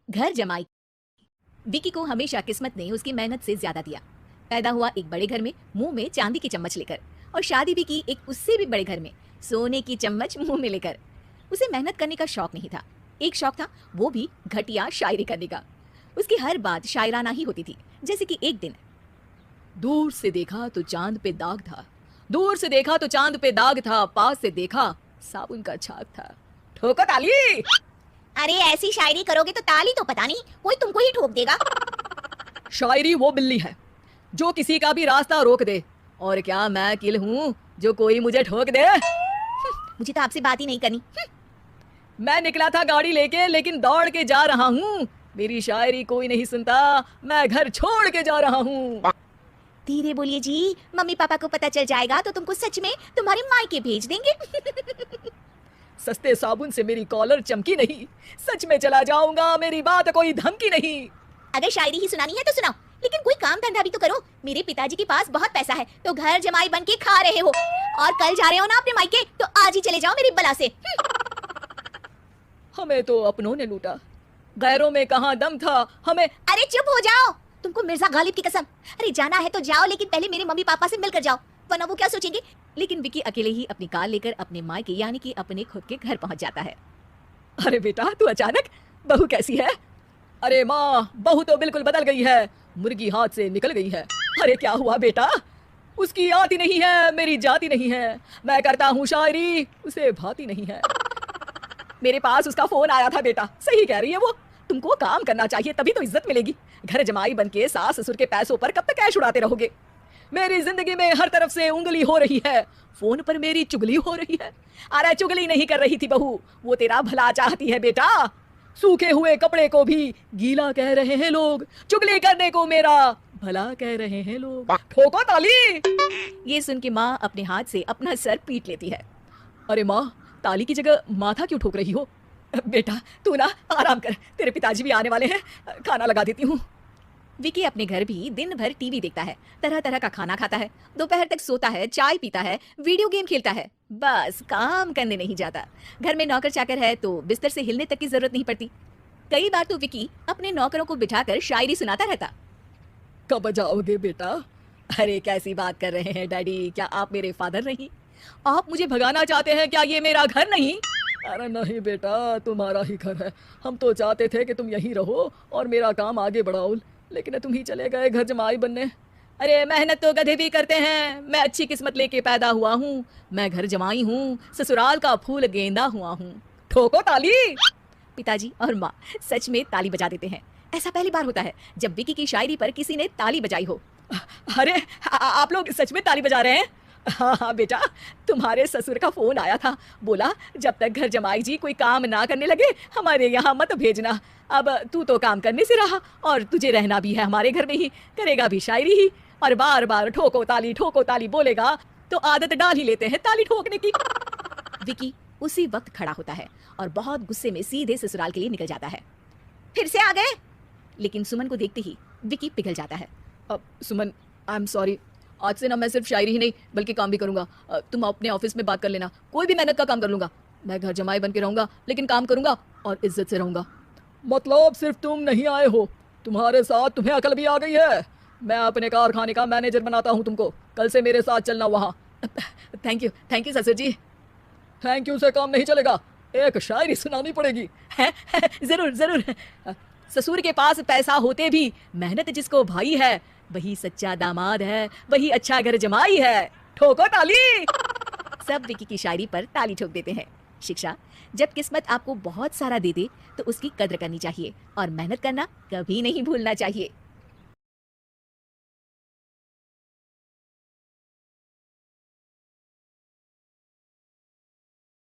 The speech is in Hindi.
घर जमाई। विकी को हमेशा किस्मत ने उसकी मेहनत से ज्यादा दिया। पैदा हुआ एक बड़े घर में, मुंह में चांदी की चम्मच लेकर, और शादी भी की एक उससे भी बड़े घर में, सोने की चम्मच मुंह में लेकर। उसे मेहनत करने का शौक नहीं था, एक शौक था, वो भी घटिया शायरी करने का। उसकी हर बात शायराना ही होती थी। जैसे कि एक दिन, दूर से देखा तो चांद पे दाग था, दूर से देखा तो चांद पे दाग था, पास से देखा साबुन का छाग था। ठोको ताली। अरे ऐसी शायरी करोगे तो ताली तो पता नहीं कोई तुमको ही ठोक देगा। शायरी वो बिल्ली है जो किसी का भी रास्ता रोक दे, और क्या मैं किल हूँ जो कोई मुझे ठोक दे। मुझे तो आपसे बात ही नहीं करनी। मैं निकला था गाड़ी लेके, लेकिन दौड़ के जा रहा हूँ। मेरी शायरी कोई नहीं सुनता, मैं घर छोड़ के जा रहा हूँ। धीरे बोलिए जी, मम्मी पापा को पता चल जाएगा तो तुमको सच में तुम्हारे मायके भेज देंगे। सस्ते साबुन से मेरी कॉलर चमकी नहीं, सच में चला जाऊंगा, मेरी बात कोई धमकी नहीं। अगर शायरी ही सुनानी है तो सुनाओ, लेकिन कोई काम धंधा भी तो करो। मेरे पिताजी के पास बहुत पैसा है तो घर जमाई बन के खा रहे हो, और कल जा रहे हो ना अपने मायके तो आज ही चले जाओ मेरी बला से। हमें तो अपनों ने लूटा, गैरों में कहाँ दम था हमें। अरे चुप हो जाओ, तुमको मिर्जा गालिब की कसम। अरे जाना है तो जाओ, लेकिन पहले मेरे मम्मी पापा से मिलकर जाओ, वरना वो क्या सोचेंगे। लेकिन विकी अकेले ही अपनी कार लेकर अपने मायके यानी कि अपने खुद के घर पहुंच जाता है। अरे बेटा, तू अचानक, बहू कैसी है? अरे माँ, बहू तो बिल्कुल बदल गई है, मुर्गी हाथ से निकल गई है। अरे क्या हुआ बेटा? उसकी आती नहीं है, मेरी जाती नहीं है, मैं करता हूँ शायरी, उसे भाती नहीं है। मेरे पास उसका फोन आया था बेटा, सही कह रही है वो, तुमको काम करना चाहिए तभी तो इज्जत मिलेगी। घर जमाई बनके सास ससुर के पैसों पर कब तक ऐश उड़ाते रहोगे? मेरी जिंदगी में हर तरफ से उंगली हो रही है, फोन पर मेरी चुगली हो रही है। अरे चुगली नहीं कर रही थी बहू, वो तेरा भला चाहती है बेटा। सूखे हुए कपड़े को भी गीला कह रहे हैं लोग, चुगली करने को मेरा भला कह रहे हैं लोग। ठोको ताली। ये सुन के माँ अपने हाथ से अपना सर पीट लेती है। अरे माँ, ताली की जगह माथा क्यों ठोक रही हो? बेटा तू ना आराम कर, तेरे पिताजी भी आने वाले हैं, खाना लगा देती हूँ। विकी अपने घर भी दिन भर टीवी देखता है, तरह तरह का खाना खाता है, दोपहर तक सोता है, चाय पीता है, वीडियो गेम खेलता है, बस काम करने नहीं जाता। घर में नौकर चाकर है तो बिस्तर से हिलने तक की जरूरत नहीं पड़ती। कई बार तो विकी अपने नौकरों को बिठाकर शायरी सुनाता रहता। कब जाओगे बेटा? अरे कैसी बात कर रहे हैं डैडी, क्या आप मेरे फादर नहीं? आप मुझे भगाना चाहते हैं क्या? ये मेरा घर नहीं। अरे नहीं बेटा, तुम्हारा ही घर है, हम तो चाहते थे कि तुम यहीं रहो और मेरा काम आगे बढ़ाओ, लेकिन तुम ही चले गए घर जमाई बनने। अरे मेहनत तो गधे भी करते हैं, मैं अच्छी किस्मत लेके पैदा हुआ हूँ, मैं घर जमाई हूँ, ससुराल का फूल गेंदा हुआ हूँ। ठोको ताली। पिताजी और माँ सच में ताली बजा देते हैं। ऐसा पहली बार होता है जब विकी की शायरी पर किसी ने ताली बजाई हो। अरे आप लोग सच में ताली बजा रहे हैं? हाँ हाँ बेटा, तुम्हारे ससुर का फोन आया था, बोला जब तक घर जमाई जी कोई काम ना करने लगे हमारे यहाँ मत भेजना। अब तू तो काम करने से रहा और तुझे रहना भी है हमारे घर में ही, करेगा भी शायरी ही, और बार बार ठोको ताली बोलेगा तो आदत डाल ही लेते हैं ताली ठोकने की। विकी उसी वक्त खड़ा होता है और बहुत गुस्से में सीधे ससुराल के लिए निकल जाता है। फिर से आ गए? लेकिन सुमन को देखते ही विकी पिघल जाता है। अब सुमन, आई एम सॉरी, आज से ना मैं सिर्फ शायरी ही नहीं बल्कि काम भी करूंगा। तुम अपने ऑफिस में बात कर लेना, कोई भी मेहनत का काम कर लूंगा। मैं घर जमाई बन के रहूंगा, लेकिन काम करूंगा और इज्जत से रहूंगा। मतलब सिर्फ तुम नहीं आए हो, तुम्हारे साथ तुम्हें अकल भी आ गई है। मैं अपने कारखाने का मैनेजर बनाता हूँ तुमको, कल से मेरे साथ चलना वहाँ। थैंक यू ससुर जी। थैंक यू से काम नहीं चलेगा, एक शायरी सुनानी पड़ेगी। जरूर जरूर। ससुर के पास पैसा होते भी मेहनत जिसको भाई है, वही सच्चा दामाद है, वही अच्छा घर जमाई है। ठोको ताली। सब विकी की शायरी पर ताली ठोक देते हैं। शिक्षा, जब किस्मत आपको बहुत सारा दे दे तो उसकी कद्र करनी चाहिए और मेहनत करना कभी नहीं भूलना चाहिए।